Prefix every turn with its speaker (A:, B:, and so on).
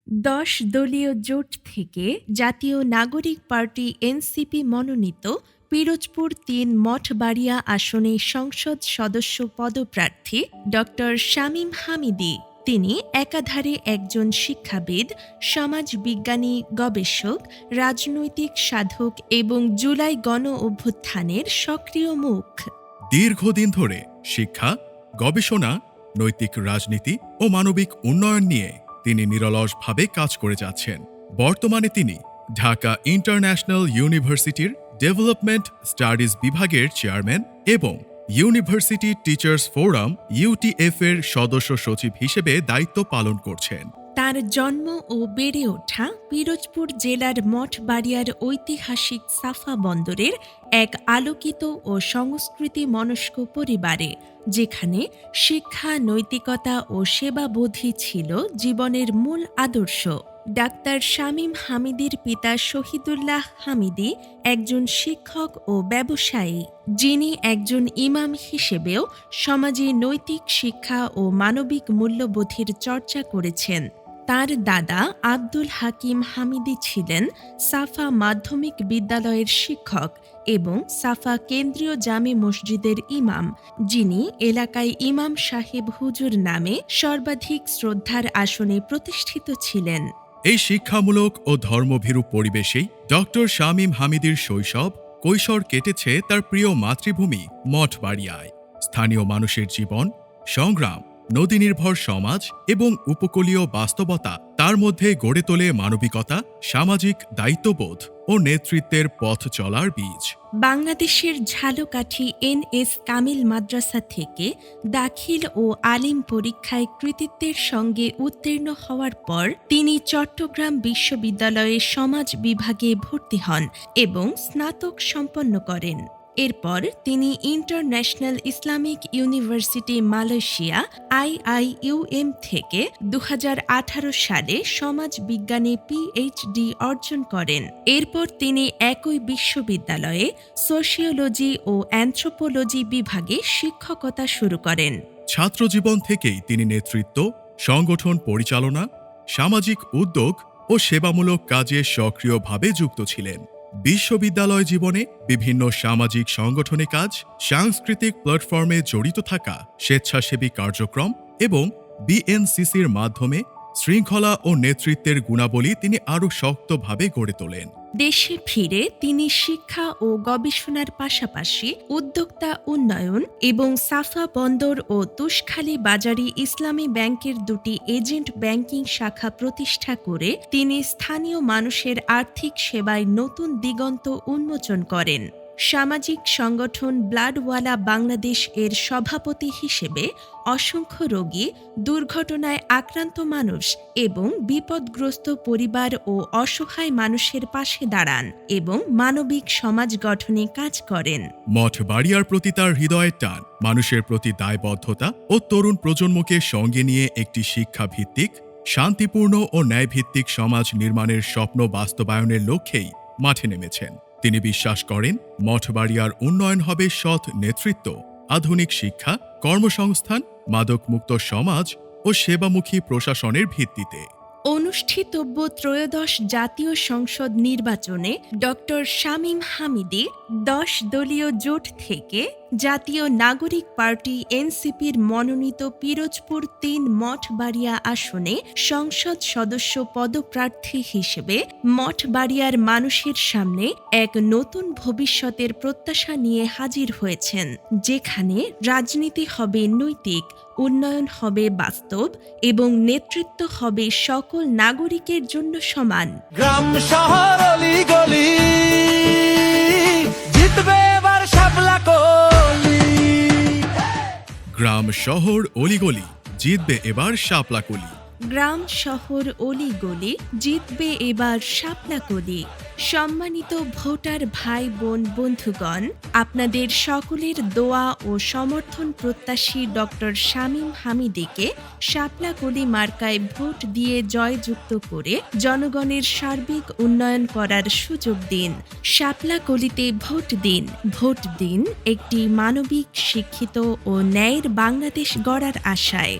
A: ১০ দলীয় জোট থেকে জাতীয় নাগরিক পার্টি এনসিপি মনোনীত পিরোজপুর ৩ মঠবাড়িয়া আসনে সংসদ সদস্য পদপ্রার্থী ড শামীম হামিদী। তিনি একাধারে একজন শিক্ষাবিদ, সমাজবিজ্ঞানী, গবেষক, রাজনৈতিক সাধক এবং জুলাই গণ অভ্যুত্থানের সক্রিয় মুখ।
B: দীর্ঘদিন ধরে শিক্ষা, গবেষণা, নৈতিক রাজনীতি ও মানবিক উন্নয়ন নিয়ে তিনি নিরলসভাবে কাজ করে যাচ্ছেন। বর্তমানে তিনি ঢাকা ইন্টারন্যাশনাল ইউনিভার্সিটির ডেভেলপমেন্ট স্টাডিজ বিভাগের চেয়ারম্যান এবং ইউনিভার্সিটি টিচার্স ফোরাম ইউটিএফ এর সদস্য সচিব হিসেবে দায়িত্ব পালন করছেন।
A: তার জন্ম ও বেড়ে ওঠা পিরোজপুর জেলার মঠবাড়িয়ার ঐতিহাসিক সাফা বন্দরের এক আলোকিত ও সংস্কৃতি মনস্ক পরিবারে, যেখানে শিক্ষা, নৈতিকতা ও সেবাবোধই ছিল জীবনের মূল আদর্শ। ডাক্তার শামীম হামিদীর পিতা শহীদুল্লাহ হামিদী একজন শিক্ষক ও ব্যবসায়ী, যিনি একজন ইমাম হিসেবেও সমাজে নৈতিক শিক্ষা ও মানবিক মূল্যবোধের চর্চা করেছেন। তার দাদা আব্দুল হাকিম হামিদী ছিলেন সাফা মাধ্যমিক বিদ্যালয়ের শিক্ষক এবং সাফা কেন্দ্রীয় জামে মসজিদের ইমাম, যিনি এলাকায় ইমাম সাহেব হুজুর নামে সর্বাধিক শ্রদ্ধার আসনে প্রতিষ্ঠিত ছিলেন।
B: এই শিক্ষামূলক ও ধর্মভীরু পরিবেশেই ডক্টর শামীম হামিদীর শৈশব, কৈশোর কেটেছে তার প্রিয় মাতৃভূমি মঠবাড়িয়ায়। স্থানীয় মানুষের জীবন, সংগ্রাম, নদী নির্ভর সমাজ এবং উপকূলীয় বাস্তবতা তার মধ্যে গড়ে তোলে মানবিকতা, সামাজিক দায়িত্ববোধ ও নেতৃত্বের পথ চলার বীজ।
A: বাংলাদেশের ঝালকাঠি এনএস কামিল মাদ্রাসা থেকে দাখিল ও আলিম পরীক্ষায় কৃতিত্বের সঙ্গে উত্তীর্ণ হওয়ার পর তিনি চট্টগ্রাম বিশ্ববিদ্যালয়ে সমাজ বিভাগে ভর্তি হন এবং স্নাতক সম্পন্ন করেন। এরপর তিনি international Islamic university Malaysia IIUM থেকে ২০১৮ সালে সমাজ বিজ্ঞানে পিএইচডি অর্জন করেন। এরপর তিনি একই বিশ্ববিদ্যালয়ে সোশিওলজি ও অ্যানথ্রোপোলজি বিভাগে শিক্ষকতা শুরু করেন।
B: ছাত্রজীবন থেকেই তিনি নেতৃত্ব, সংগঠন পরিচালনা, সামাজিক উদ্যোগ ও সেবামূলক কাজে সক্রিয়ভাবে যুক্ত ছিলেন। বিশ্ববিদ্যালয় জীবনে বিভিন্ন সামাজিক সংগঠনে কাজ, সাংস্কৃতিক প্ল্যাটফর্মে জড়িত থাকা, স্বেচ্ছাসেবী কার্যক্রম এবং বিএনসিসির মাধ্যমে শৃঙ্খলা ও নেতৃত্বের গুণাবলী তিনি আরও শক্তভাবে গড়ে তোলেন।
A: দেশে ফিরে তিনি শিক্ষা ও গবেষণার পাশাপাশি উদ্যোক্তা উন্নয়ন এবং সাফা বন্দর ও তুষখালী বাজারি ইসলামী ব্যাংকের দুটি এজেন্ট ব্যাংকিং শাখা প্রতিষ্ঠা করে তিনি স্থানীয় মানুষের আর্থিক সেবায় নতুন দিগন্ত উন্মোচন করেন। সামাজিক সংগঠন ব্লাডওয়ালা বাংলাদেশ এর সভাপতি হিসেবে অসংখ্য রোগী, দুর্ঘটনায় আক্রান্ত মানুষ এবং বিপদগ্রস্ত পরিবার ও অসহায় মানুষের পাশে দাঁড়ান এবং মানবিক সমাজ গঠনে কাজ করেন।
B: মঠবাড়িয়ার প্রতি তার হৃদয়ের টান, মানুষের প্রতি দায়বদ্ধতা ও তরুণ প্রজন্মকে সঙ্গে নিয়ে একটি শিক্ষাভিত্তিক, শান্তিপূর্ণ ও ন্যায়ভিত্তিক সমাজ নির্মাণের স্বপ্ন বাস্তবায়নের লক্ষ্যেই মাঠে নেমেছেন। তিনি বিশ্বাস করেন মঠবাড়িয়ার উন্নয়ন হবে সৎ নেতৃত্ব, আধুনিক শিক্ষা, কর্মসংস্থান, মাদকমুক্ত সমাজ ও সেবামুখী প্রশাসনের ভিত্তিতে।
A: অনুষ্ঠিতব্য ত্রয়োদশ জাতীয় সংসদ নির্বাচনে ড শামীম হামিদী ১০ দলীয় জোট থেকে জাতীয় নাগরিক পার্টি এনসিপির মনোনীত পিরোজপুর ৩ মঠবাড়িয়া আসনে সংসদ সদস্য পদপ্রার্থী হিসেবে মঠবাড়িয়ার মানুষের সামনে এক নতুন ভবিষ্যতের প্রত্যাশা নিয়ে হাজির হয়েছেন, যেখানে রাজনীতি হবে নৈতিক, উন্নয়ন হবে বাস্তব এবং নেতৃত্ব হবে সকল নাগরিকের জন্য সমান।
C: গ্রাম শহর অলিগলি জিতবে এবার শাপলা কলি।
B: গ্রাম শহর অলিগলি জিতবে এবার শাপলা কলি।
A: গ্রাম শহর অলিগলি জিতবে এবার শাপলা কলি। সম্মানিত ভোটার ভাই বোন বন্ধুগণ, আপনাদের সকলের দোয়া ও সমর্থন প্রত্যাশী ড শামীম হামিদীকে শাপলা কলি মার্কায় ভোট দিয়ে জয়যুক্ত করে জনগণের সার্বিক উন্নয়ন করার সুযোগ দিন। শাপলা কলিতে ভোট দিন। ভোট দিন একটি মানবিক, শিক্ষিত ও ন্যায়ের বাংলাদেশ গড়ার আশায়।